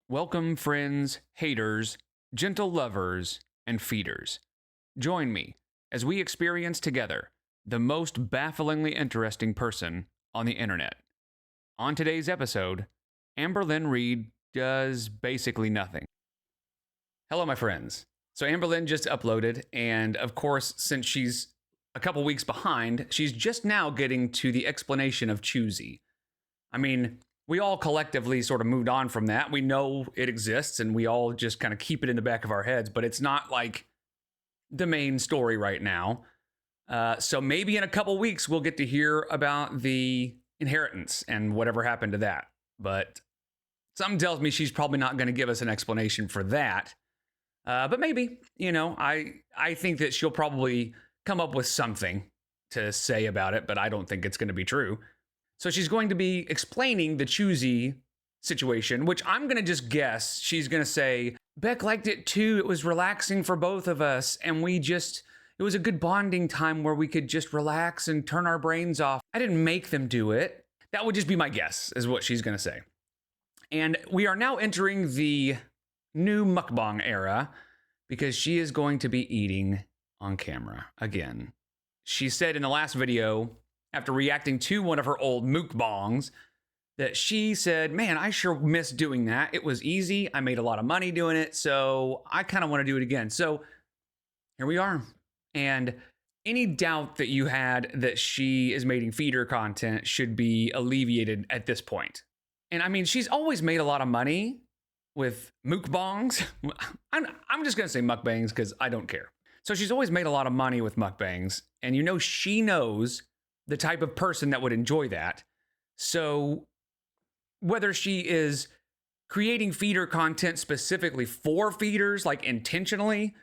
Welcome, friends, haters, gentle lovers, and feeders. Join me as we experience together the most bafflingly interesting person on the internet. On today's episode, Amberlynn Reed does basically nothing. Hello, my friends. So Amberlynn just uploaded, and of course, since she's a couple weeks behind, she's just now getting to the explanation of CHOOSEY. I mean, we all collectively sort of moved on from that. We know it exists, and we all just kind of keep it in the back of our heads, but it's not like the main story right now. So maybe in a couple weeks, we'll get to hear about the inheritance and whatever happened to that. But something tells me she's probably not going to give us an explanation for that. But maybe, I think that she'll probably come up with something to say about it, but I don't think it's going to be true. So she's going to be explaining the CHOOSEY situation, which I'm going to just guess she's going to say, Beck liked it too. It was relaxing for both of us. And it was a good bonding time where we could just relax and turn our brains off. I didn't make them do it. That would just be my guess, is what she's going to say. And we are now entering the new Mukbang era because she is going to be eating on camera again. She said in the last video, after reacting to one of her old mukbangs, that she said, man, I sure miss doing that. It was easy. I made a lot of money doing it. So I kind of want to do it again. So here we are. And any doubt that you had that she is making feeder content should be alleviated at this point. And I mean, she's always made a lot of money with mukbangs. I'm just going to say mukbangs because I don't care. So she's always made a lot of money with mukbangs. And she knows the type of person that would enjoy that. So whether she is creating feeder content specifically for feeders, like intentionally,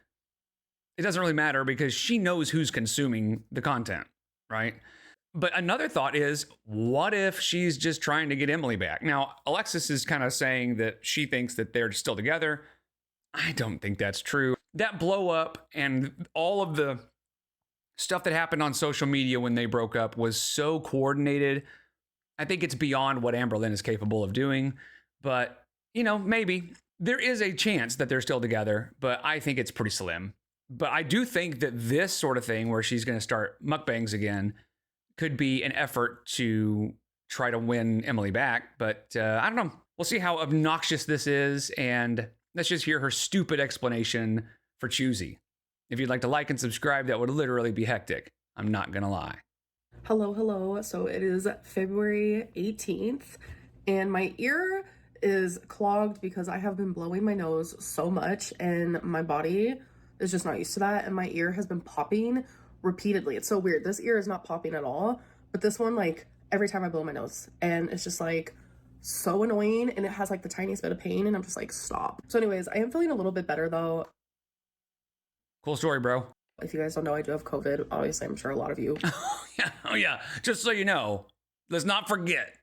it doesn't really matter because she knows who's consuming the content, right? But another thought is, what if she's just trying to get Emily back? Now, Alexis is kind of saying that she thinks that they're still together. I don't think that's true. That blow up and all of the stuff that happened on social media when they broke up was so coordinated. I think it's beyond what Amberlynn is capable of doing. But, maybe there is a chance that they're still together, but I think it's pretty slim. But I do think that this sort of thing where she's going to start mukbangs again could be an effort to try to win Emily back. But I don't know. We'll see how obnoxious this is. And let's just hear her stupid explanation for CHOOSEY. If you'd like to like and subscribe, that would literally be hectic. I'm not going to lie. Hello. So it is February 18th and my ear is clogged because I have been blowing my nose so much and my body is just not used to that. And my ear has been popping repeatedly. It's so weird. This ear is not popping at all, but this one, like every time I blow my nose, and it's just like so annoying. And it has like the tiniest bit of pain and I'm just like, stop. So anyways, I am feeling a little bit better though. Cool story, bro. If you guys don't know, I do have COVID. Obviously, I'm sure a lot of you. Oh, yeah. Just so you know, let's not forget,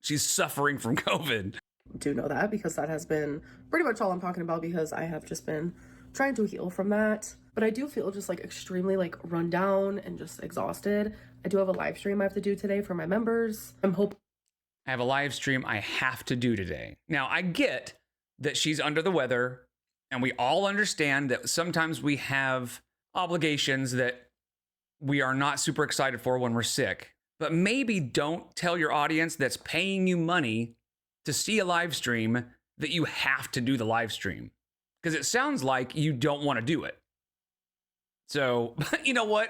she's suffering from COVID. Do know that because that has been pretty much all I'm talking about because I have just been trying to heal from that. But I do feel just like extremely like run down and just exhausted. I do have a live stream I have to do today for my members. I have a live stream I have to do today. Now, I get that she's under the weather. And we all understand that sometimes we have obligations that we are not super excited for when we're sick. But maybe don't tell your audience that's paying you money to see a live stream that you have to do the live stream. Because it sounds like you don't want to do it. So, you know what?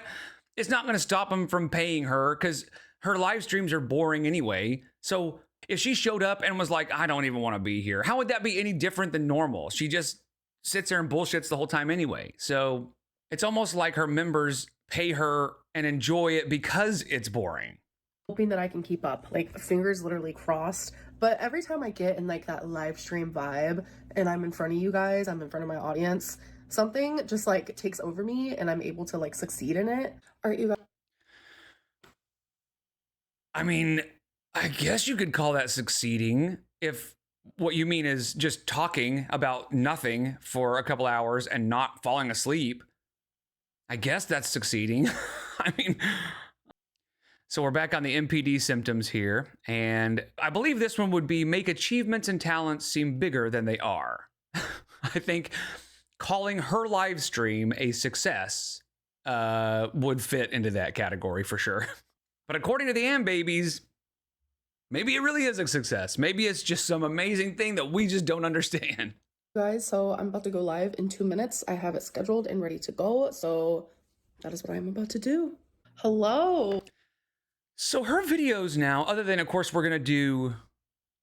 It's not going to stop them from paying her because her live streams are boring anyway. So if she showed up and was like, I don't even want to be here, how would that be any different than normal? She just sits there and bullshits the whole time anyway. So it's almost like her members pay her and enjoy it because it's boring. Hoping that I can keep up, like fingers literally crossed. But every time I get in like that live stream vibe and I'm in front of you guys, I'm in front of my audience, something just like takes over me and I'm able to like succeed in it. Aren't you guys? I mean, I guess you could call that succeeding if what you mean is just talking about nothing for a couple hours and not falling asleep. I guess that's succeeding. I mean, So we're back on the MPD symptoms here, and I believe this one would be make achievements and talents seem bigger than they are. I think calling her live stream a success would fit into that category for sure. But according to the Am Babies, maybe it really is a success. Maybe it's just some amazing thing that we just don't understand. Guys, so I'm about to go live in 2 minutes. I have it scheduled and ready to go, so that is what I'm about to do. Hello. So her videos now, other than, of course, we're going to do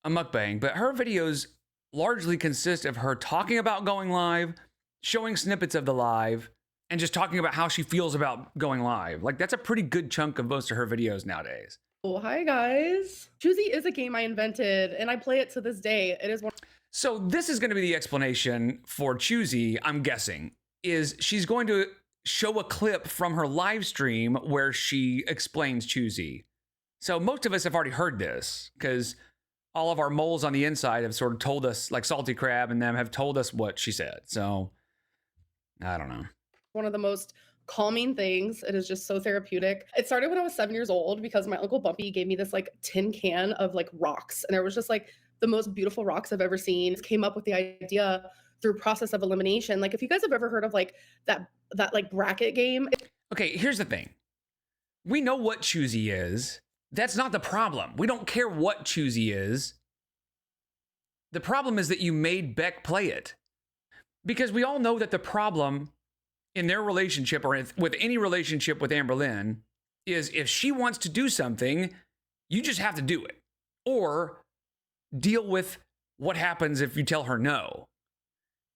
a mukbang, but her videos largely consist of her talking about going live, showing snippets of the live, and just talking about how she feels about going live. Like, that's a pretty good chunk of most of her videos nowadays. Oh, hi, guys. Choosey is a game I invented, and I play it to this day. It is one. So this is going to be the explanation for Choosey, I'm guessing, is she's going to show a clip from her live stream where she explains Choosey. So most of us have already heard this because all of our moles on the inside have sort of told us, like Salty Crab and them have told us what she said. So I don't know. One of the most calming things. It is just so therapeutic. It started when I was 7 years old because my Uncle Bumpy gave me this like tin can of like rocks. And there was just like the most beautiful rocks I've ever seen. Came up with the idea through process of elimination. Like if you guys have ever heard of like that like bracket game. Okay, here's the thing. We know what Choosey is. That's not the problem. We don't care what Choosey is. The problem is that you made Beck play it. Because we all know that the problem in their relationship or with any relationship with Amberlynn is if she wants to do something, you just have to do it. Or deal with what happens if you tell her no.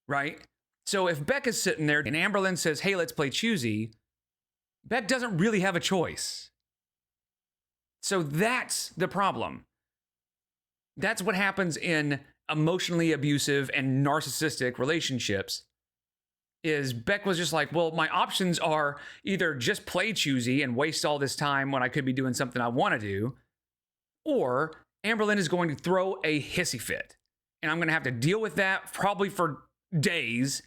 Right? So if Beck is sitting there and Amberlynn says, hey, let's play Choosey, Beck doesn't really have a choice. So that's the problem. That's what happens in emotionally abusive and narcissistic relationships is Beck was just like, well, my options are either just play Choosey and waste all this time when I could be doing something I want to do, or Amberlynn is going to throw a hissy fit. And I'm going to have to deal with that probably for days.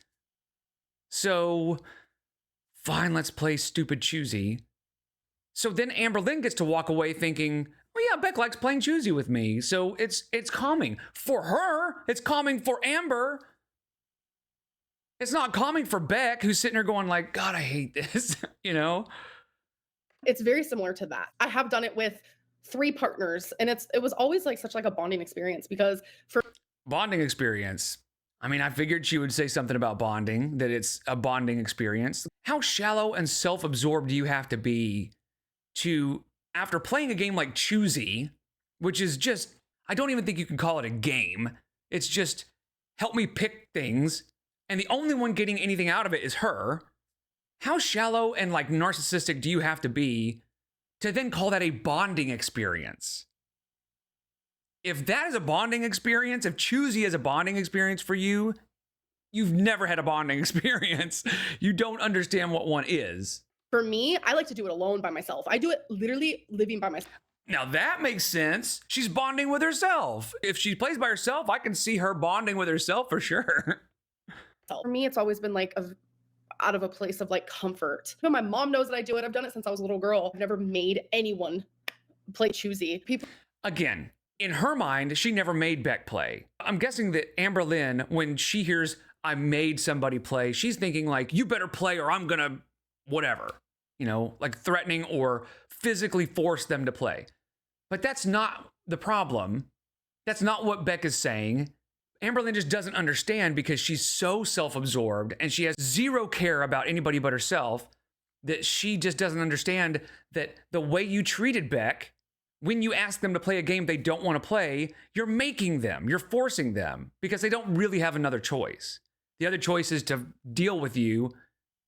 So fine, let's play stupid Choosey. So then Amberlynn gets to walk away thinking, well, yeah, Beck likes playing Choosey with me. So it's calming. For her, it's calming for Amber. It's not calming for Beck, who's sitting there going like, God, I hate this, you know? It's very similar to that. I have done it with 3 partners, and it was always like such like a bonding experience because for bonding experience. I mean, I figured she would say something about bonding, that it's a bonding experience. How shallow and self-absorbed do you have to be to, after playing a game like Choosey, which is just, I don't even think you can call it a game. It's just help me pick things. And the only one getting anything out of it is her. How shallow and like narcissistic do you have to be to then call that a bonding experience? If that is a bonding experience, if Choosey is a bonding experience for you, you've never had a bonding experience. You don't understand what one is. For me, I like to do it alone by myself. I do it literally living by myself. Now that makes sense. She's bonding with herself. If she plays by herself, I can see her bonding with herself for sure. For me, it's always been like out of a place of like comfort. But my mom knows that I do it. I've done it since I was a little girl. I've never made anyone play Choosey. People. Again, in her mind, she never made Beck play. I'm guessing that Amberlynn, when she hears I made somebody play, she's thinking like, you better play or I'm gonna whatever, you know, like threatening or physically force them to play. But that's not the problem. That's not what Beck is saying. Amberlynn just doesn't understand because she's so self-absorbed and she has zero care about anybody but herself that she just doesn't understand that the way you treated Beck, when you ask them to play a game they don't want to play, you're making them, you're forcing them because they don't really have another choice. The other choice is to deal with you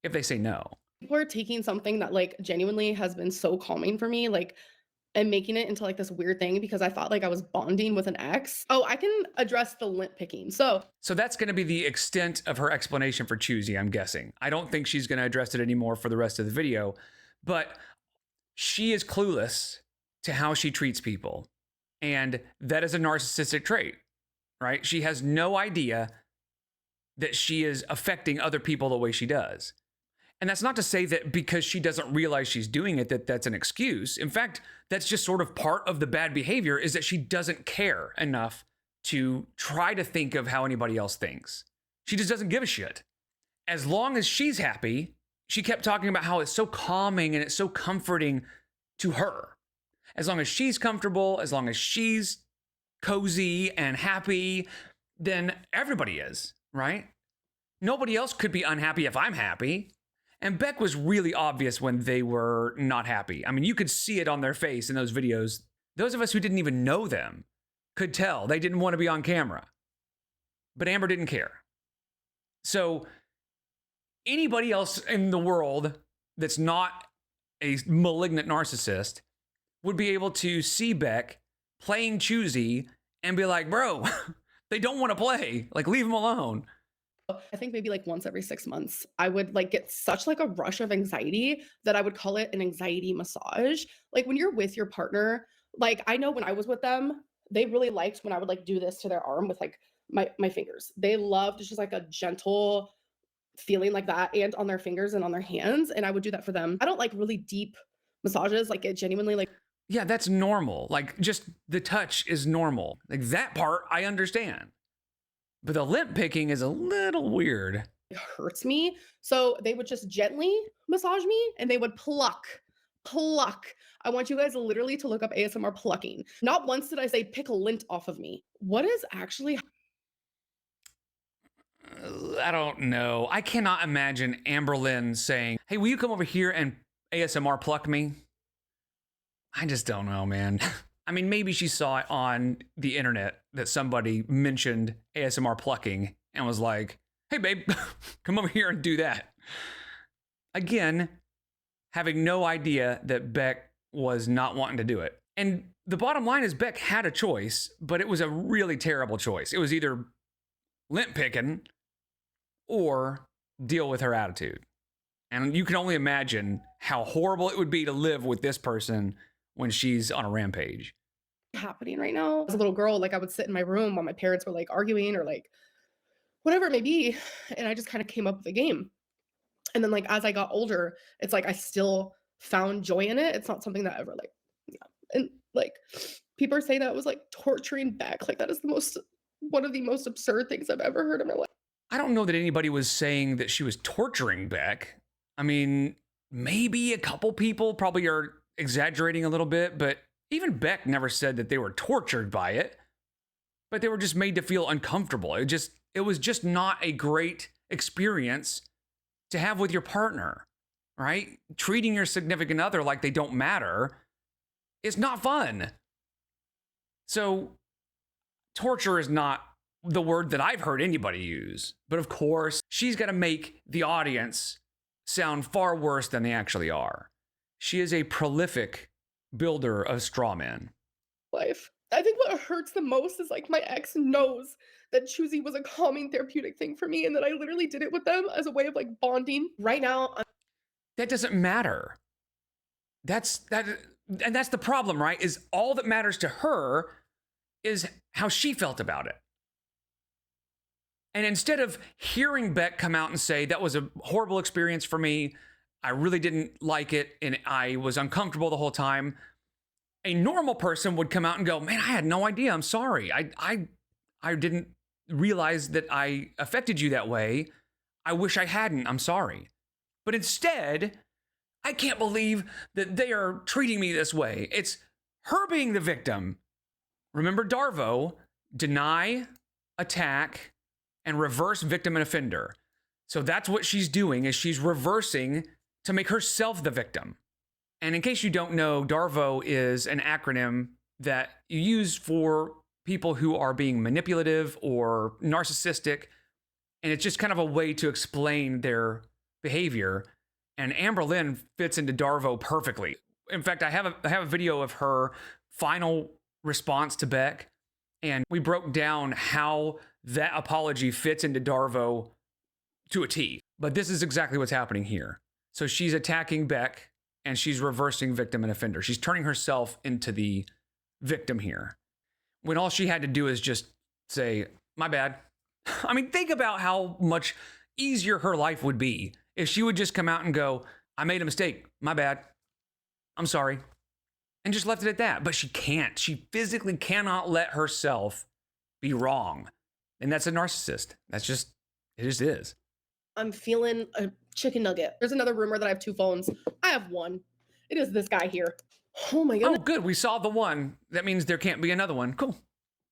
if they say no. People are taking something that like genuinely has been so calming for me, like, and making it into like this weird thing because I thought like I was bonding with an ex. Oh, I can address the lint picking. So that's going to be the extent of her explanation for Choosey, I'm guessing. I don't think she's going to address it anymore for the rest of the video, but she is clueless to how she treats people. And that is a narcissistic trait, right? She has no idea that she is affecting other people the way she does. And that's not to say that because she doesn't realize she's doing it, that that's an excuse. In fact, that's just sort of part of the bad behavior, is that she doesn't care enough to try to think of how anybody else thinks. She just doesn't give a shit. As long as she's happy, she kept talking about how it's so calming and it's so comforting to her. As long as she's comfortable, as long as she's cozy and happy, then everybody is, right? Nobody else could be unhappy if I'm happy. And Beck was really obvious when they were not happy. I mean, you could see it on their face in those videos. Those of us who didn't even know them could tell they didn't want to be on camera. But Amber didn't care. So anybody else in the world that's not a malignant narcissist would be able to see Beck playing Choosey and be like, bro, they don't want to play. Like, leave them alone. I think maybe like once every 6 months, I would like get such like a rush of anxiety that I would call it an anxiety massage. Like when you're with your partner, like I know when I was with them, they really liked when I would like do this to their arm with like my fingers. They loved just like a gentle feeling like that, and on their fingers and on their hands. And I would do that for them. I don't like really deep massages. Like it genuinely like, yeah, that's normal. Like just the touch is normal. Like that part I understand. But the lip picking is a little weird. it hurts me. So they would just gently massage me and they would pluck. I want you guys literally to look up ASMR plucking. Not once did I say pick a lint off of me. What is actually I don't know. I cannot imagine Amberlynn saying, hey, will you come over here and ASMR pluck me? I just don't know, man. I mean, maybe she saw it on the internet that somebody mentioned ASMR plucking and was like, hey, babe, come over here and do that. Again, having no idea that Beck was not wanting to do it. And the bottom line is Beck had a choice, but it was a really terrible choice. It was either lint picking or deal with her attitude. And you can only imagine how horrible it would be to live with this person when she's on a rampage. happening right now? As a little girl, like I would sit in my room while my parents were like arguing or like whatever it may be. And I just kind of came up with a game. And then like as I got older, it's like I still found joy in it. It's not something that ever like, yeah. And like people say that was like torturing Beck. Like that is one of the most absurd things I've ever heard in my life. I don't know that anybody was saying that she was torturing Beck. I mean, maybe a couple people probably are exaggerating a little bit, but even Beck never said that they were tortured by it, but they were just made to feel uncomfortable. It was just not a great experience to have with your partner, right? Treating your significant other like they don't matter is not fun. So torture is not the word that I've heard anybody use. But of course, she's got to make the audience sound far worse than they actually are. She is a prolific builder of straw men. Life. I think what hurts the most is like my ex knows that Choosey was a calming therapeutic thing for me and that I literally did it with them as a way of like bonding. Right now, That doesn't matter. And that's the problem, right? Is all that matters to her is how she felt about it. And instead of hearing Beck come out and say, that was a horrible experience for me, I really didn't like it, and I was uncomfortable the whole time, a normal person would come out and go, man, I had no idea. I'm sorry. I didn't realize that I affected you that way. I wish I hadn't. I'm sorry. But instead, I can't believe that they are treating me this way. It's her being the victim. Remember Darvo, deny, attack, and reverse victim and offender. So that's what she's doing, is she's reversing to make herself the victim. And in case you don't know, Darvo is an acronym that you use for people who are being manipulative or narcissistic. And it's just kind of a way to explain their behavior. And Amberlynn fits into Darvo perfectly. In fact, I have a video of her final response to Beck. And we broke down how that apology fits into Darvo to a T. But this is exactly what's happening here. So she's attacking Beck and she's reversing victim and offender. She's turning herself into the victim here, when all she had to do is just say, my bad. I mean, think about how much easier her life would be if she would just come out and go, I made a mistake. My bad. I'm sorry. And just left it at that. But she can't. She physically cannot let herself be wrong. And that's a narcissist. That's just, it just is. I'm feeling a chicken nugget. There's another rumor that I have 2 phones. I have one. It is this guy here. Oh my goodness. Oh, good. We saw the one. That means there can't be another one. Cool.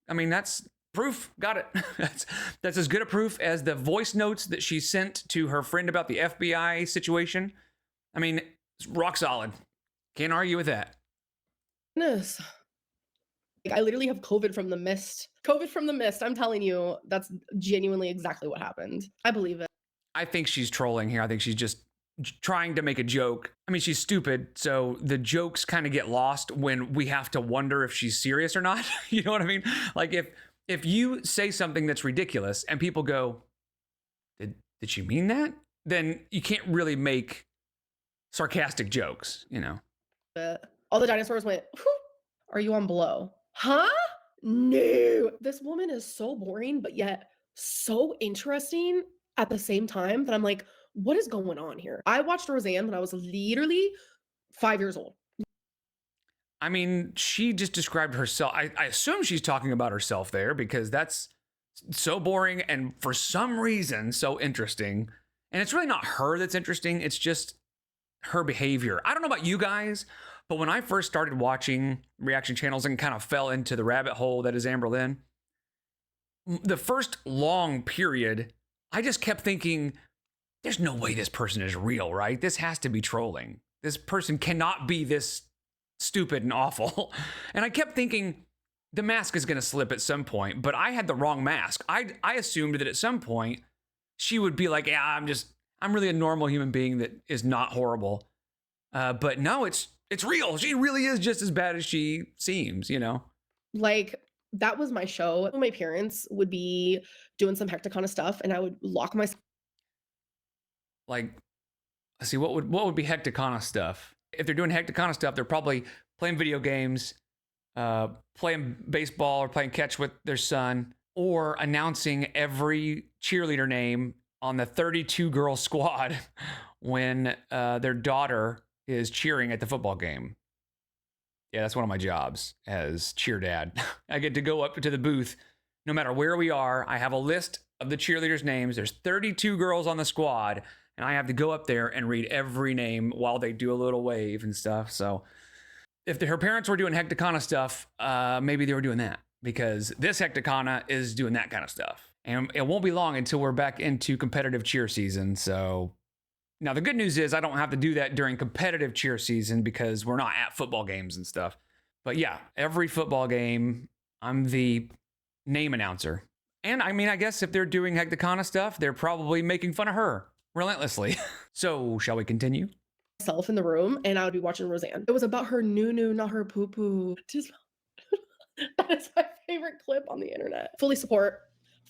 I mean, that's proof. Got it. That's as good a proof as the voice notes that she sent to her friend about the FBI situation. I mean, it's rock solid. Can't argue with that. Goodness. Like, I literally have COVID from the mist. COVID from the mist. I'm telling you, that's genuinely exactly what happened. I believe it. I think she's trolling here. I think she's just trying to make a joke. I mean, she's stupid, so the jokes kind of get lost when we have to wonder if she's serious or not. You know what I mean? Like if you say something that's ridiculous and people go, did she mean that? Then you can't really make sarcastic jokes, you know? All the dinosaurs went, whew, are you on blow? Huh? No. This woman is so boring, but yet so interesting at the same time that I'm like, what is going on here? I watched Roseanne when I was literally 5 years old. I mean, she just described herself. I assume she's talking about herself there because that's so boring and for some reason so interesting. And it's really not her that's interesting. It's just her behavior. I don't know about you guys, but when I first started watching reaction channels and kind of fell into the rabbit hole that is Amberlynn, the first long period, I just kept thinking, there's no way this person is real, right? This has to be trolling. This person cannot be this stupid and awful. And I kept thinking the mask is going to slip at some point, but I had the wrong mask. I assumed that at some point she would be like, yeah, I'm really a normal human being that is not horrible. But no, it's real. She really is just as bad as she seems, you know? Like, that was my show. My parents would be doing some hecticana stuff and I would lock myself. Like, let's see, what would be hecticana stuff? If they're doing hecticana stuff, they're probably playing video games, playing baseball or playing catch with their son, or announcing every cheerleader name on the 32-girl squad when their daughter is cheering at the football game. Yeah, that's one of my jobs as cheer dad. I get to go up to the booth no matter where we are. I have a list of the cheerleaders' names. There's 32 girls on the squad, and I have to go up there and read every name while they do a little wave and stuff. So if her parents were doing hecticana stuff, maybe they were doing that, because this hecticana is doing that kind of stuff. And it won't be long until we're back into competitive cheer season. So now the good news is I don't have to do that during competitive cheer season because we're not at football games and stuff. But yeah, every football game, I'm the name announcer. And I mean, I guess if they're doing hecticana stuff, they're probably making fun of her relentlessly. So shall we continue? Myself in the room and I would be watching Roseanne. It was about her noo-noo, not her poo-poo. Just that is my favorite clip on the internet. Fully support.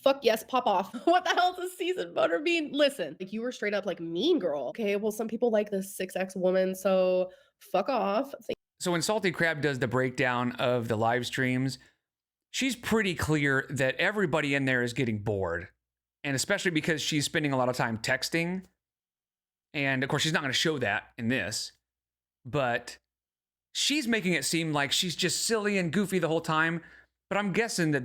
Fuck yes, pop off. What the hell is a seasoned butterbean? Listen, like, you were straight up like mean girl. Okay, well, some people like this 6X woman, so fuck off. So when Salty Crab does the breakdown of the live streams, she's pretty clear that everybody in there is getting bored. And especially because she's spending a lot of time texting. And of course, she's not going to show that in this. But she's making it seem like she's just silly and goofy the whole time. But I'm guessing that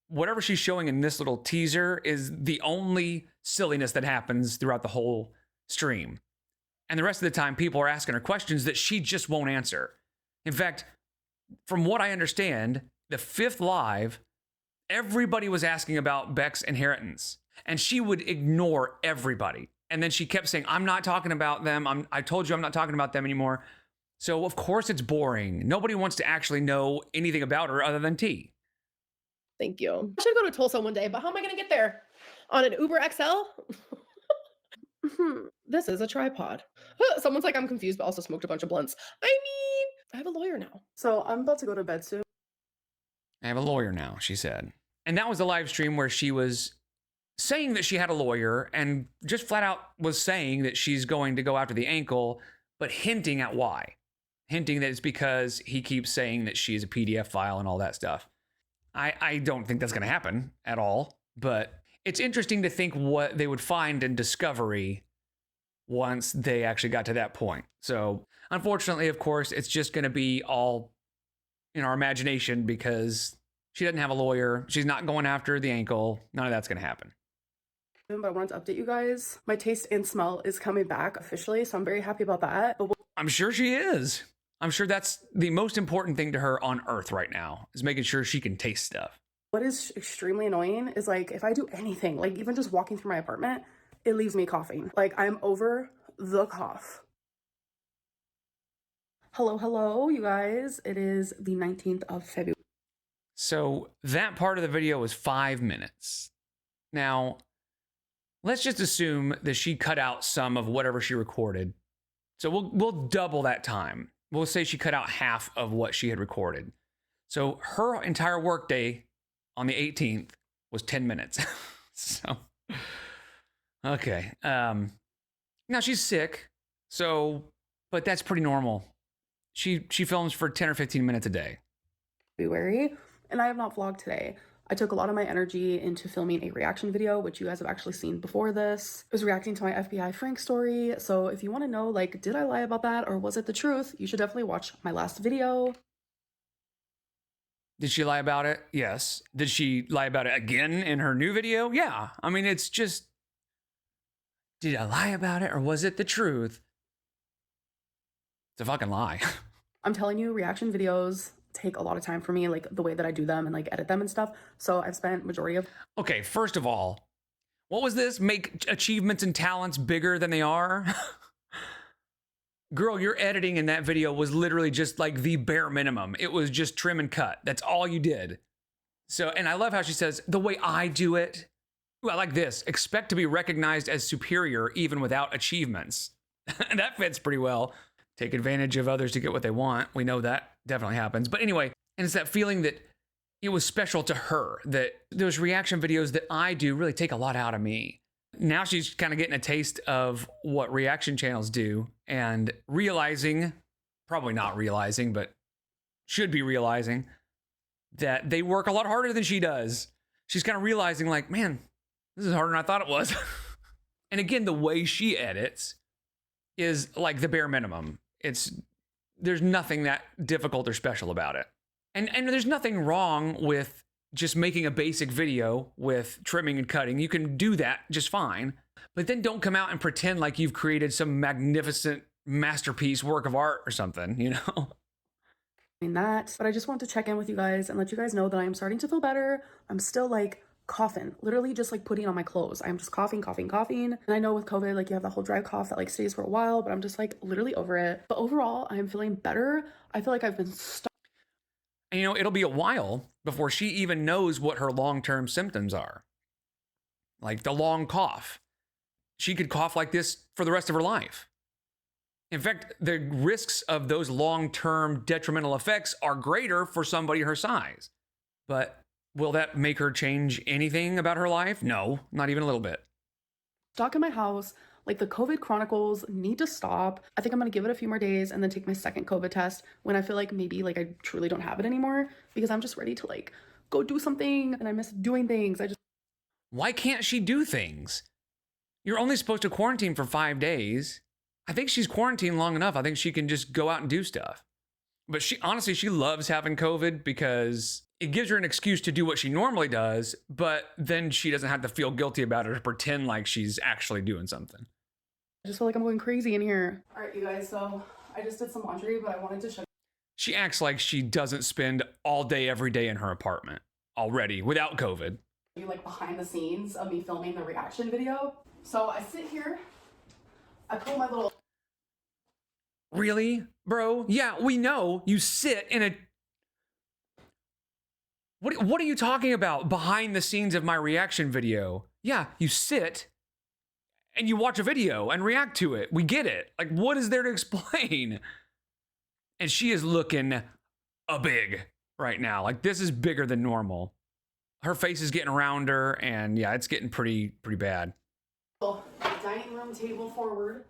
whatever she's showing in this little teaser is the only silliness that happens throughout the whole stream. And the rest of the time, people are asking her questions that she just won't answer. In fact, from what I understand, the 5th live, everybody was asking about Beck's inheritance. And she would ignore everybody. And then she kept saying, I'm not talking about them. I told you I'm not talking about them anymore. So of course it's boring. Nobody wants to actually know anything about her other than tea. Thank you. I should go to Tulsa one day, but how am I going to get there? On an Uber XL? This is a tripod. Someone's like, I'm confused, but also smoked a bunch of blunts. I mean, I have a lawyer now. So I'm about to go to bed soon. I have a lawyer now, she said. And that was the live stream where she was saying that she had a lawyer and just flat out was saying that she's going to go after the ankle, but hinting at why. Hinting that it's because he keeps saying that she's a PDF file and all that stuff. I don't think that's going to happen at all, but It's interesting to think what they would find in Discovery once they actually got to that point. So unfortunately, of course, it's just going to be all in our imagination because she doesn't have a lawyer. She's not going after the ankle. None of that's going to happen. But I wanted to update you guys. My taste and smell is coming back officially, so I'm very happy about that. But I'm sure she is. I'm sure that's the most important thing to her on earth right now, is making sure she can taste stuff. what is extremely annoying is like if I do anything, like even just walking through my apartment, it leaves me coughing. Like I'm over the cough. Hello, you guys. It is the 19th of February. So that part of the video was 5 minutes. Now, let's just assume that she cut out some of whatever she recorded. So we'll double that time. We'll say she cut out half of what she had recorded. So her entire workday on the 18th was 10 minutes. So, okay. Now she's sick. So, but that's pretty normal. She films for 10 or 15 minutes a day. February, and I have not vlogged today. I took a lot of my energy into filming a reaction video, which you guys have actually seen before this. I was reacting to my FBI Frank story. So if you want to know, like, did I lie about that or was it the truth? You should definitely watch my last video. Did she lie about it? Yes. Did she lie about it again in her new video? Yeah. I mean, it's just, did I lie about it or was it the truth? It's a fucking lie. I'm telling you, reaction videos take a lot of time for me, like the way that I do them and like edit them and stuff. So I've spent majority of... Okay, first of all, what was this? Make achievements and talents bigger than they are? Girl, your editing in that video was literally just like the bare minimum. It was just trim and cut. That's all you did. So, and I love how she says, the way I do it. Ooh, I like this. Expect to be recognized as superior even without achievements. That fits pretty well. Take advantage of others to get what they want. We know that definitely happens. But anyway, and it's that feeling that it was special to her, that those reaction videos that I do really take a lot out of me. Now she's kind of getting a taste of what reaction channels do and realizing, probably not realizing, but should be realizing that they work a lot harder than she does. She's kind of realizing like, man, this is harder than I thought it was. And again, the way she edits is like the bare minimum. There's nothing that difficult or special about it. And there's nothing wrong with just making a basic video with trimming and cutting. You can do that just fine, but then don't come out and pretend like you've created some magnificent masterpiece work of art or something, you know? That, but I just want to check in with you guys and let you guys know that I'm starting to feel better. I'm still like coughing, literally just like putting on my clothes. I'm just coughing. And I know with COVID, like you have that whole dry cough that like stays for a while, but I'm just like literally over it. But overall, I'm feeling better. I feel like I've been stuck. And you know, it'll be a while before she even knows what her long-term symptoms are. Like the long cough. She could cough like this for the rest of her life. In fact, the risks of those long-term detrimental effects are greater for somebody her size. But will that make her change anything about her life? No, not even a little bit. Stuck in my house. Like the COVID chronicles need to stop. I think I'm gonna give it a few more days and then take my second COVID test when I feel like maybe like I truly don't have it anymore, because I'm just ready to like go do something and I miss doing things. Why can't she do things? You're only supposed to quarantine for 5 days. I think she's quarantined long enough. I think she can just go out and do stuff. But she honestly, she loves having COVID because it gives her an excuse to do what she normally does, but then she doesn't have to feel guilty about it or pretend like she's actually doing something. I just feel like I'm going crazy in here. All right, you guys, so I just did some laundry, but I wanted to show She acts like she doesn't spend all day, every day in her apartment already without COVID. you like behind the scenes of me filming the reaction video. So I sit here, I pull my little... Really, bro? Yeah, we know you sit in a... What are you talking about behind the scenes of my reaction video? Yeah, you sit and you watch a video and react to it. We get it. Like, what is there to explain? And she is looking a big right now. Like, this is bigger than normal. Her face is getting rounder, and yeah, it's getting pretty bad. Dining room table forward,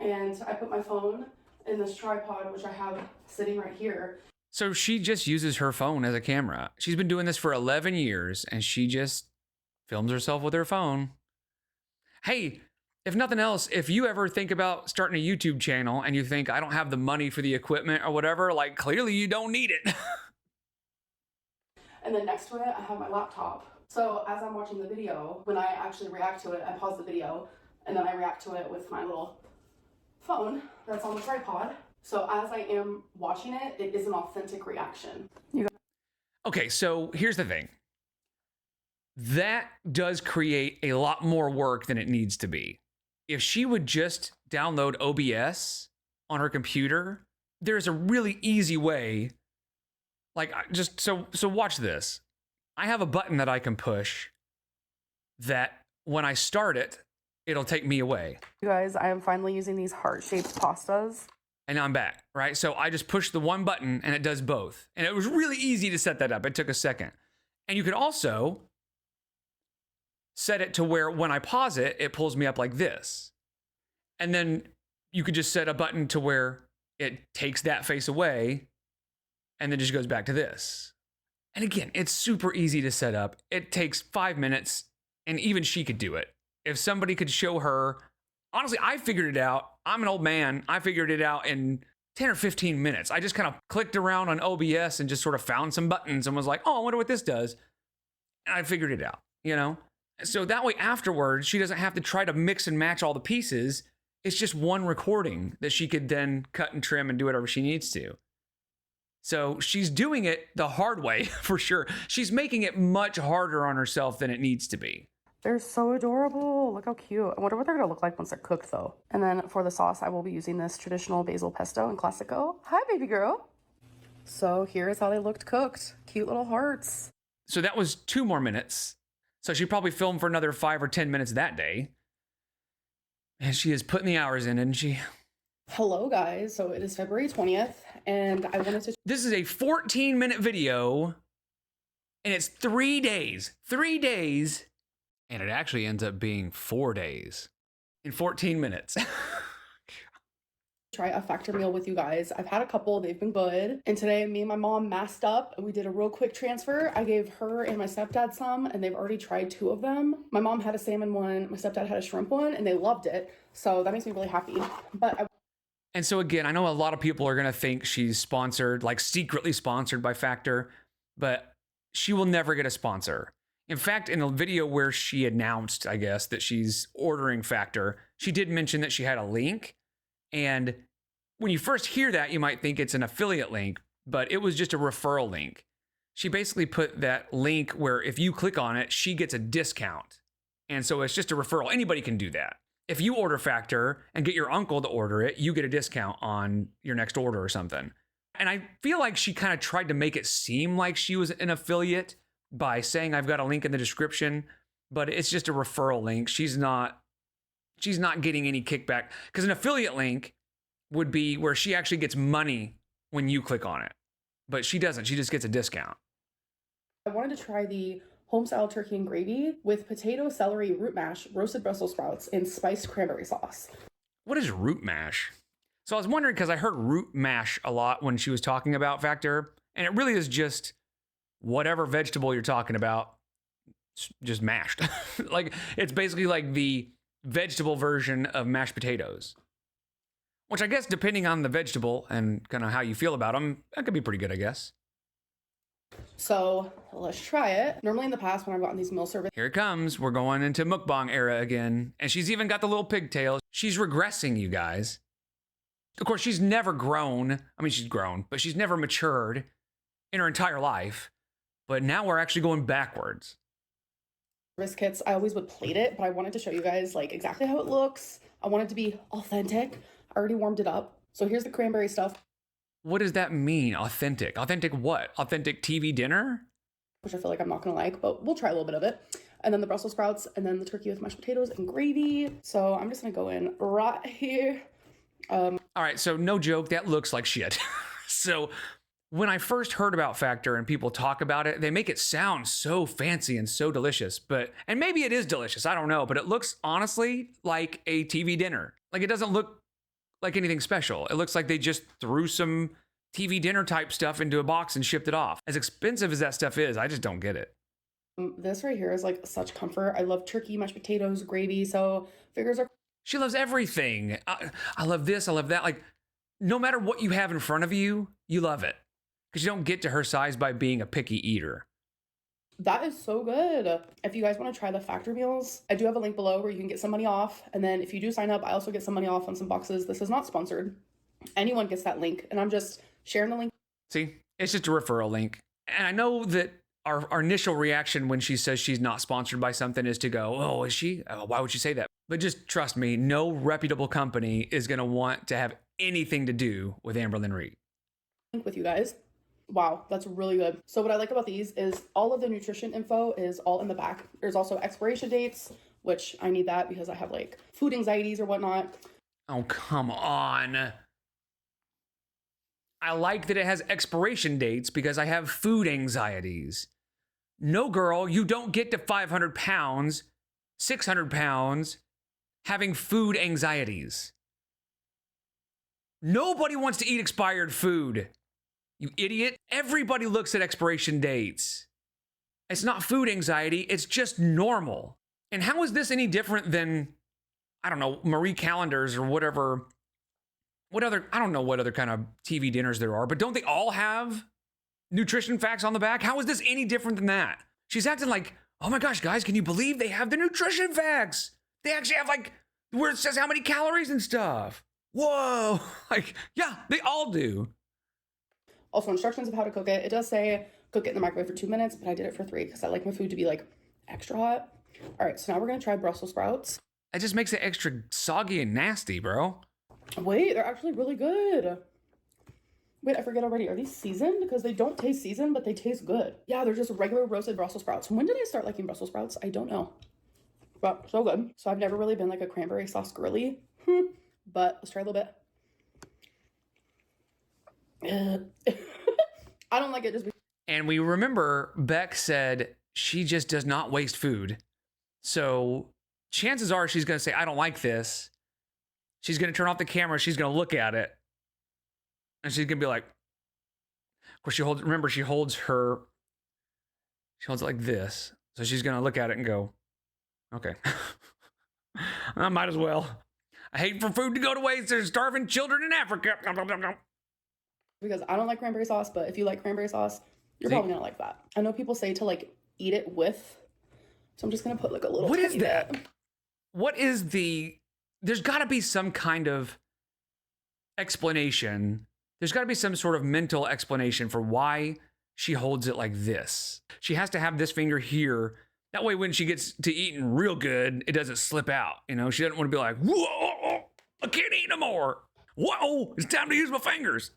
and I put my phone in this tripod, which I have sitting right here. So she just uses her phone as a camera. She's been doing this for 11 years, and she just films herself with her phone. Hey, if nothing else, if you ever think about starting a YouTube channel and you think I don't have the money for the equipment or whatever, like clearly you don't need it. And then next to it, I have my laptop. So as I'm watching the video, when I actually react to it, I pause the video and then I react to it with my little phone that's on the tripod. So as I am watching it, it is an authentic reaction. Okay, so here's the thing. That does create a lot more work than it needs to be. If she would just download OBS on her computer, there's a really easy way. Like, just so watch this. I have a button that I can push that when I start it, it'll take me away. You guys, I am finally using these heart-shaped pastas. And I'm back, right? So I just push the one button and it does both. And it was really easy to set that up. It took a second. And you could also set it to where when I pause it, it pulls me up like this. And then you could just set a button to where it takes that face away and then just goes back to this. And again, it's super easy to set up. It takes 5 minutes and even she could do it. If somebody could show her, honestly, I figured it out. I'm an old man. I figured it out in 10 or 15 minutes. I just kind of clicked around on OBS and just sort of found some buttons and was like, oh, I wonder what this does. And I figured it out, you know? So that way afterwards, she doesn't have to try to mix and match all the pieces. It's just one recording that she could then cut and trim and do whatever she needs to. So she's doing it the hard way for sure. She's making it much harder on herself than it needs to be. They're so adorable. Look how cute. I wonder what they're gonna look like once they're cooked though. And then for the sauce, I will be using this traditional basil pesto in Classico. Hi, baby girl. So here's how they looked cooked. Cute little hearts. So that was 2 more minutes. So she probably filmed for another 5 or 10 minutes that day. And she is putting the hours in, isn't she? Hello guys, so it is February 20th and I wanted to... This is a 14-minute video and it's 3 days. 3 days. And it actually ends up being 4 days in 14 minutes. Try a Factor meal with you guys. I've had a couple, they've been good. And today me and my mom masked up and we did a real quick transfer. I gave her and my stepdad some and they've already tried 2 of them. My mom had a salmon one, my stepdad had a shrimp one and they loved it. So that makes me really happy. And so again, I know a lot of people are going to think she's sponsored, like secretly sponsored by Factor, but she will never get a sponsor. In fact, in a video where she announced, I guess, that she's ordering Factor, she did mention that she had a link. And when you first hear that, you might think it's an affiliate link, but it was just a referral link. She basically put that link where if you click on it, she gets a discount. And so it's just a referral. Anybody can do that. If you order Factor and get your uncle to order it, you get a discount on your next order or something. And I feel like she kind of tried to make it seem like she was an affiliate by saying I've got a link in the description, but it's just a referral link. She's not getting any kickback because an affiliate link would be where she actually gets money when you click on it, but she doesn't. She just gets a discount. I wanted to try the home-style turkey and gravy with potato, celery, root mash, roasted Brussels sprouts, and spiced cranberry sauce. What is root mash? So I was wondering because I heard root mash a lot when she was talking about Factor, and it really is just whatever vegetable you're talking about, just mashed. Like it's basically like the vegetable version of mashed potatoes, which I guess depending on the vegetable and kind of how you feel about them, that could be pretty good, I guess. So let's try it. Normally in the past when I've gotten these meal service, Here it comes. We're going into mukbang era again. And she's even got the little pigtail. She's regressing, you guys. Of course, she's never grown. I mean, she's grown, but she's never matured in her entire life. But now we're actually going backwards. kits, I always would plate it, but I wanted to show you guys like exactly how it looks. I want it to be authentic. I already warmed it up. So here's the cranberry stuff. What does that mean? Authentic? Authentic what? Authentic TV dinner? Which I feel like I'm not gonna like, but we'll try a little bit of it. And then the Brussels sprouts, and then the turkey with mashed potatoes and gravy. So I'm just gonna go in right here. All right, so no joke, that looks like shit. So when I first heard about Factor and people talk about it, they make it sound so fancy and so delicious. And maybe it is delicious, I don't know, but it looks honestly like a TV dinner. Like it doesn't look like anything special. It looks like they just threw some TV dinner type stuff into a box and shipped it off. As expensive as that stuff is, I just don't get it. This right here is like such comfort. I love turkey, mashed potatoes, gravy. So figures are She loves everything. I love this. I love that. Like, no matter what you have in front of you, you love it. Because you don't get to her size by being a picky eater. That is so good. If you guys want to try the factory meals, I do have a link below where you can get some money off. And then if you do sign up, I also get some money off on some boxes. This is not sponsored. Anyone gets that link. And I'm just sharing the link. See, it's just a referral link. And I know that our initial reaction when she says she's not sponsored by something is to go, oh, is she? Oh, why would she say that? But just trust me, no reputable company is going to want to have anything to do with Amberlynn Reed. With you guys. Wow, that's really good. So what I like about these is all of the nutrition info is all in the back. There's also expiration dates, which I need that because I have like food anxieties or whatnot. Oh, come on. I like that it has expiration dates because I have food anxieties. No, girl, you don't get to 500 pounds, 600 pounds, having food anxieties. Nobody wants to eat expired food. You idiot. Everybody looks at expiration dates. It's not food anxiety. It's just normal. And how is this any different than, I don't know, Marie Callender's or whatever? What other, I don't know what other kind of TV dinners there are, but don't they all have nutrition facts on the back? How is this any different than that? She's acting like, oh my gosh, guys, can you believe they have the nutrition facts? They actually have like, where it says how many calories and stuff. Whoa. Like, yeah, they all do. Also instructions of how to cook it. It does say cook it in the microwave for 2 minutes, but I did it for 3 because I like my food to be like extra hot. All right, so now we're gonna try Brussels sprouts. That just makes it extra soggy and nasty, bro. Wait, they're actually really good. Wait, I forget already. Are these seasoned? Because they don't taste seasoned, but they taste good. Yeah, they're just regular roasted Brussels sprouts. When did I start liking Brussels sprouts? I don't know. But so good. So I've never really been like a cranberry sauce girly. But let's try a little bit. I don't like it just because. And we remember Beck said she just does not waste food. So chances are she's going to say, I don't like this. She's going to turn off the camera. She's going to look at it. And she's going to be like, of course, she holds it like this. So she's going to look at it and go, okay, I might as well. I hate for food to go to waste. There's starving children in Africa. Because I don't like cranberry sauce, but if you like cranberry sauce, you're probably gonna like that. I know people say to like eat it with, so I'm just gonna put like a little. What is that? Bit. What is the? There's got to be some kind of explanation. There's got to be some sort of mental explanation for why she holds it like this. She has to have this finger here. That way, when she gets to eating real good, it doesn't slip out. You know, she doesn't want to be like, whoa, I can't eat no more. Whoa, it's time to use my fingers.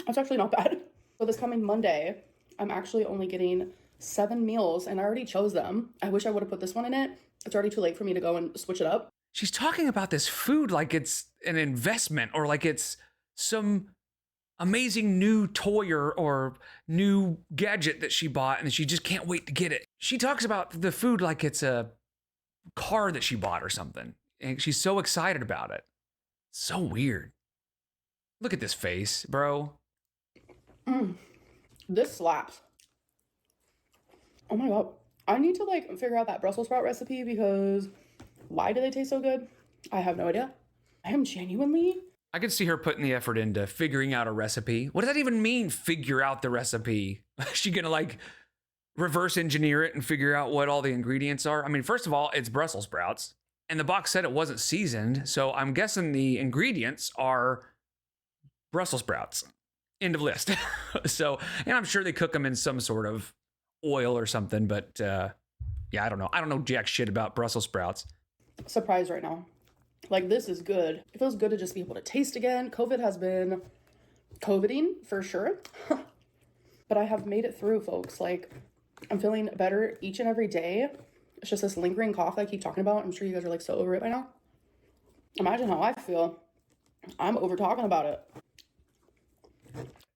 That's actually not bad. So this coming Monday, I'm actually only getting 7 meals and I already chose them. I wish I would have put this one in it. It's already too late for me to go and switch it up. She's talking about this food like it's an investment or like it's some amazing new toy or new gadget that she bought and she just can't wait to get it. She talks about the food like it's a car that she bought or something. And she's so excited about it. So weird. Look at this face, bro. This slaps. Oh my God. I need to like figure out that Brussels sprout recipe because why do they taste so good? I have no idea. I am genuinely. I could see her putting the effort into figuring out a recipe. What does that even mean, figure out the recipe? Is she gonna like reverse engineer it and figure out what all the ingredients are? I mean, first of all, it's Brussels sprouts. And the box said it wasn't seasoned. So I'm guessing the ingredients are Brussels sprouts. End of list. So, and I'm sure they cook them in some sort of oil or something, but yeah, I don't know. I don't know jack shit about Brussels sprouts. Surprised right now. Like, this is good. It feels good to just be able to taste again. COVID has been COVIDing for sure. But I have made it through, folks. Like, I'm feeling better each and every day. It's just this lingering cough that I keep talking about. I'm sure you guys are like so over it by now. Imagine how I feel. I'm over talking about it.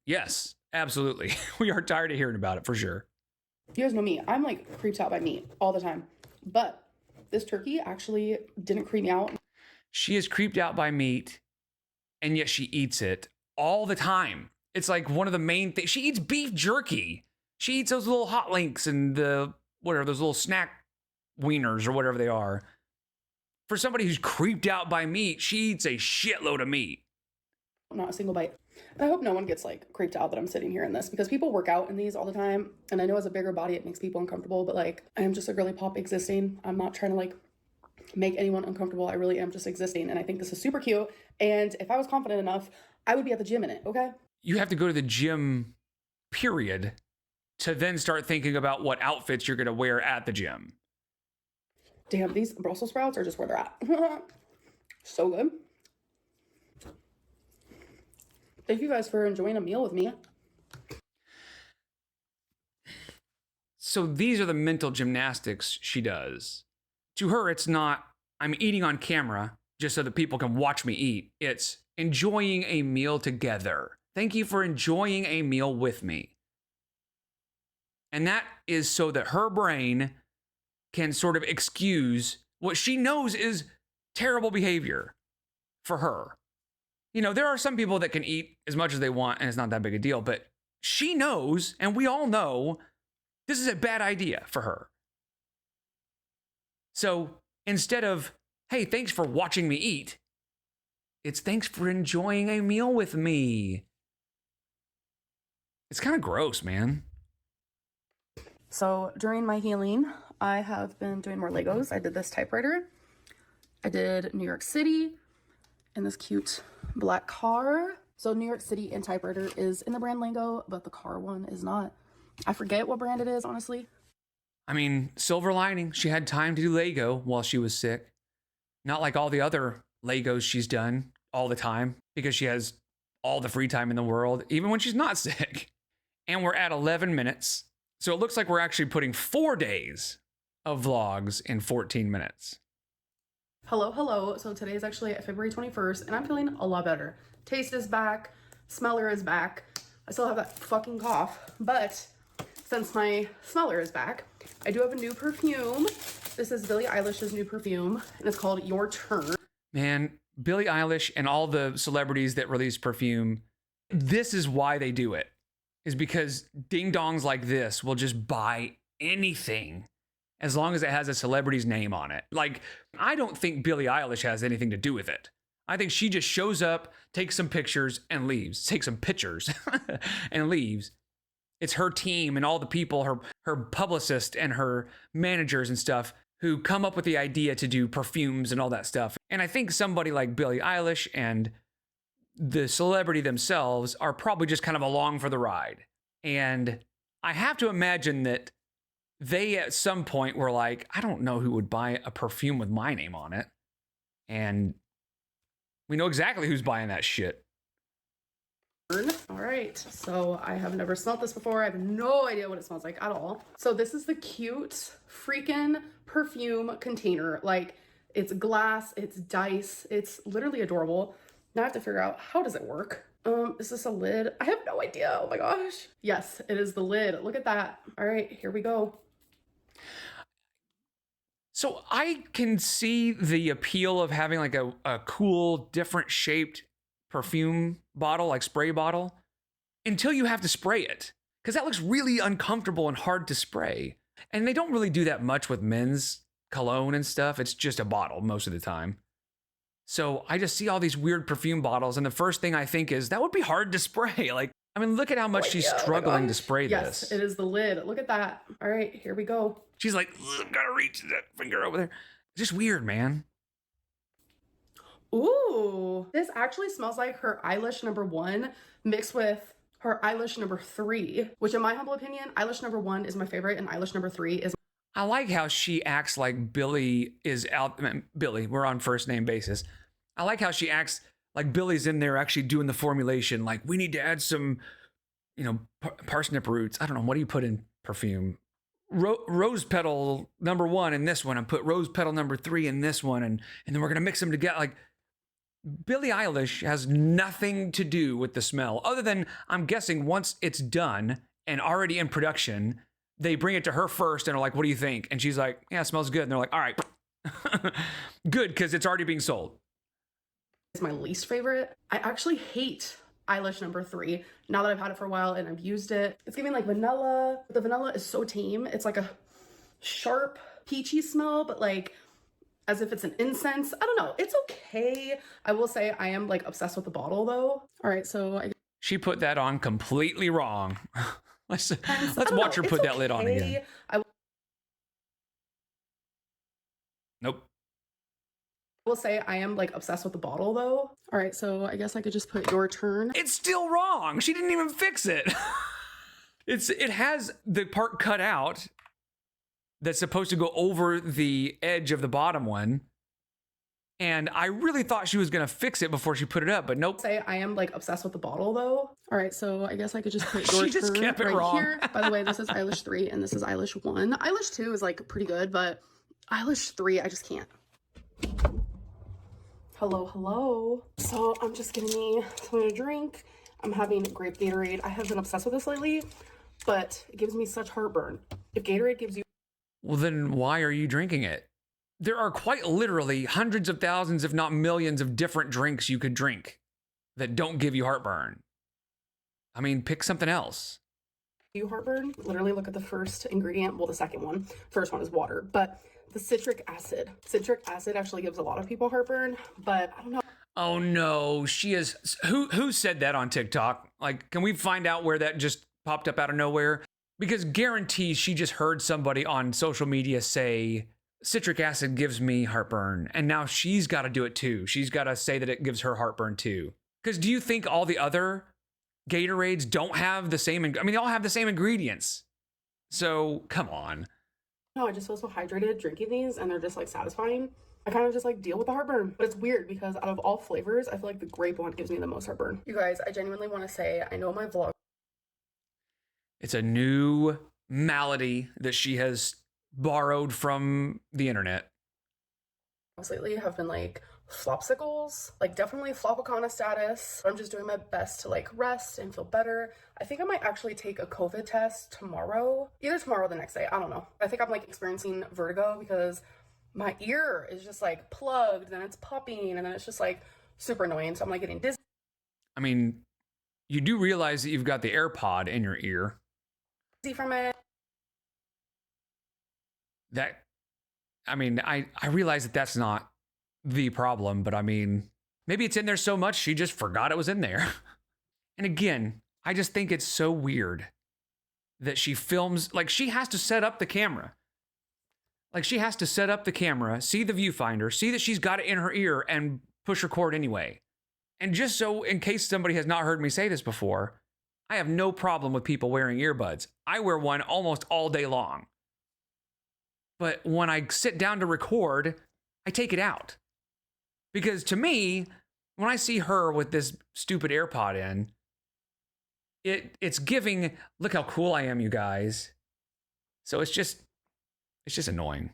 Yes, absolutely. We are tired of hearing about it for sure. You guys know me. I'm like creeped out by meat all the time. But this turkey actually didn't creep me out. She is creeped out by meat, and yet she eats it all the time. It's like one of the main things. She eats beef jerky. She eats those little hot links and the whatever, those little snack wieners or whatever they are. For somebody who's creeped out by meat, she eats a shitload of meat. Not a single bite. I hope no one gets like creeped out that I'm sitting here in this, because people work out in these all the time. And I know as a bigger body, it makes people uncomfortable, but like, I am just a girly pop existing. I'm not trying to like make anyone uncomfortable. I really am just existing. And I think this is super cute. And if I was confident enough, I would be at the gym in it. Okay. You have to go to the gym, period, to then start thinking about what outfits you're going to wear at the gym. Damn, these Brussels sprouts are just where they're at. So good. Thank you guys for enjoying a meal with me. So these are the mental gymnastics she does. To her, it's not, I'm eating on camera just so that people can watch me eat. It's enjoying a meal together. Thank you for enjoying a meal with me. And that is so that her brain can sort of excuse what she knows is terrible behavior for her. You know, there are some people that can eat as much as they want and it's not that big a deal, but she knows, and we all know, this is a bad idea for her. So instead of, hey, thanks for watching me eat, it's thanks for enjoying a meal with me. It's kind of gross, man. So during my healing, I have been doing more Legos. I did this typewriter. I did New York City in this cute black car. So New York City and typewriter is in the brand Lego, but the car one is not. I forget what brand it is, honestly. I mean, silver lining, she had time to do Lego while she was sick. Not like all the other Legos she's done all the time, because she has all the free time in the world, even when she's not sick. And we're at 11 minutes. So it looks like we're actually putting 4 days of vlogs in 14 minutes. Hello. So today is actually February 21st, and I'm feeling a lot better. Taste is back. Smeller is back. I still have that fucking cough, but since my smeller is back, I do have a new perfume. This is Billie Eilish's new perfume, and it's called Your Turn. Man, Billie Eilish and all the celebrities that release perfume, this is why they do it. Is because ding-dongs like this will just buy anything as long as it has a celebrity's name on it. Like, I don't think Billie Eilish has anything to do with it. I think she just shows up, takes some pictures, and leaves. Takes some pictures and leaves. It's her team and all the people, her publicist and her managers and stuff, who come up with the idea to do perfumes and all that stuff. And I think somebody like Billie Eilish and the celebrity themselves are probably just kind of along for the ride. And I have to imagine that they at some point were like, I don't know who would buy a perfume with my name on it. And we know exactly who's buying that shit. All right, so I have never smelled this before. I have no idea what it smells like at all. So this is the cute freaking perfume container. Like, it's glass, it's dice, it's literally adorable. Now I have to figure out, how does it work? Is this a lid? I have no idea. Oh my gosh. Yes, it is the lid. Look at that. All right, here we go. So I can see the appeal of having like a cool, different shaped perfume bottle, like spray bottle, until you have to spray it. Because that looks really uncomfortable and hard to spray. And they don't really do that much with men's cologne and stuff. It's just a bottle most of the time. So I just see all these weird perfume bottles, and the first thing I think is, that would be hard to spray. Like, I mean, look at how much she's struggling to spray yes, this. It is the lid. Look at that. All right, here we go. She's like, gotta reach that finger over there. Just weird, man. Ooh, this actually smells like her Eilish #1 mixed with her Eilish #3, which in my humble opinion, Eilish #1 is my favorite and Eilish #3 is. I like how she acts like Billie is out. Billie, we're on first name basis. I like how she acts like Billie's in there actually doing the formulation. Like, we need to add some, parsnip roots. I don't know. What do you put in perfume? Rose petal #1 in this one. And put rose petal #3 in this one. And then we're going to mix them together. Like, Billie Eilish has nothing to do with the smell other than, I'm guessing, once it's done and already in production, they bring it to her first and are like, what do you think? And she's like, yeah, it smells good. And they're like, all right, good, because it's already being sold. It's my least favorite. I actually hate Eyelash number 3. Now that I've had it for a while and I've used it, it's giving like vanilla. The vanilla is so tame. It's like a sharp peachy smell, but like as if it's an incense. I don't know. It's okay. I will say I am like obsessed with the bottle though. All right, so She put that on completely wrong. let's watch her put that lid on again. Nope. I will say I am like obsessed with the bottle though. All right, so I guess I could just put your turn. It's still wrong. She didn't even fix it. It has the part cut out that's supposed to go over the edge of the bottom one. And I really thought she was going to fix it before she put it up, but nope. Say I am like obsessed with the bottle though. All right, so I guess I could just put your She just turn kept it right wrong. here. By the way, this is eyelash 3 and this is eyelash 1. Eyelash 2 is like pretty good, but eyelash 3, I just can't. Hello, hello. So I'm just getting me something to drink. I'm having grape Gatorade. I have been obsessed with this lately, but it gives me such heartburn. If Gatorade gives you... Well, then why are you drinking it? There are quite literally hundreds of thousands, if not millions, of different drinks you could drink that don't give you heartburn. I mean, pick something else. You heartburn? Literally look at the first ingredient. Well, the second one. First one is water, but the citric acid. Citric acid actually gives a lot of people heartburn, but I don't know. Oh no, she is. Who said that on TikTok? Like, can we find out where that just popped up out of nowhere? Because guarantees she just heard somebody on social media say, citric acid gives me heartburn. And now she's got to do it too. She's got to say that it gives her heartburn too. Because do you think all the other Gatorades don't have the same, I mean, they all have the same ingredients. So come on. No, I just feel so hydrated drinking these and they're just like satisfying. I kind of just like deal with the heartburn, but it's weird because out of all flavors, I feel like the grape one gives me the most heartburn. You guys, I genuinely want to say, I know my vlog. It's a new malady that she has borrowed from the internet. Lately have been like flopsicles, like definitely flopicana status. I'm just doing my best to like rest and feel better. I think I might actually take a COVID test tomorrow, either tomorrow or the next day. I don't know. I think I'm like experiencing vertigo because my ear is just like plugged, then it's popping, and then it's just like super annoying. So I'm like getting dizzy. I mean, you do realize that you've got the AirPod in your ear. From it. I realize that that's not the problem, but I mean, maybe it's in there so much she just forgot it was in there. And again, I just think it's so weird that she films, like she has to set up the camera. Like she has to set up the camera, see the viewfinder, see that she's got it in her ear and push record anyway. And just so in case somebody has not heard me say this before, I have no problem with people wearing earbuds. I wear one almost all day long. But when I sit down to record, I take it out. Because to me, when I see her with this stupid AirPod in, it's giving, look how cool I am, you guys. So it's just annoying.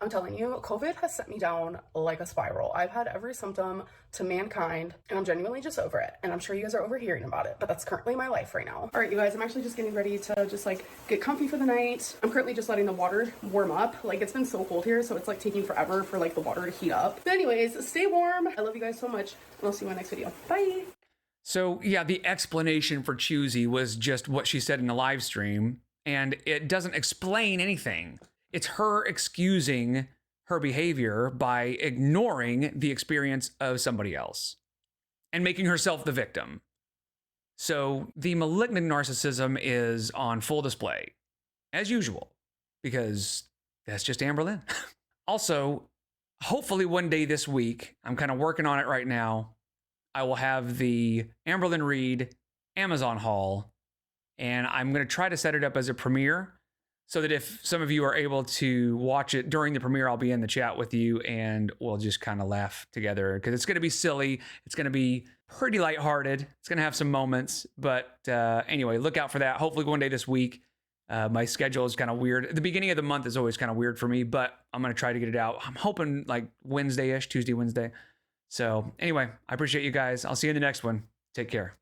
I'm telling you, COVID has sent me down like a spiral. I've had every symptom to mankind, and I'm genuinely just over it. And I'm sure you guys are overhearing about it, but that's currently my life right now. All right, you guys, I'm actually just getting ready to just like get comfy for the night. I'm currently just letting the water warm up. Like it's been so cold here, so it's like taking forever for like the water to heat up. But anyways, stay warm. I love you guys so much, and I'll see you in my next video. Bye. So yeah, the explanation for Choosey was just what she said in the live stream, and it doesn't explain anything. It's her excusing her behavior by ignoring the experience of somebody else and making herself the victim. So the malignant narcissism is on full display, as usual, because that's just Amberlynn. Also, hopefully one day this week, I'm kind of working on it right now, I will have the Amberlynn Reid Amazon haul, and I'm going to try to set it up as a premiere, so that if some of you are able to watch it during the premiere, I'll be in the chat with you and we'll just kind of laugh together because it's going to be silly. It's going to be pretty lighthearted. It's going to have some moments. But anyway, look out for that. Hopefully one day this week. My schedule is kind of weird. The beginning of the month is always kind of weird for me, but I'm going to try to get it out. I'm hoping like Wednesday-ish, Tuesday, Wednesday. So anyway, I appreciate you guys. I'll see you in the next one. Take care.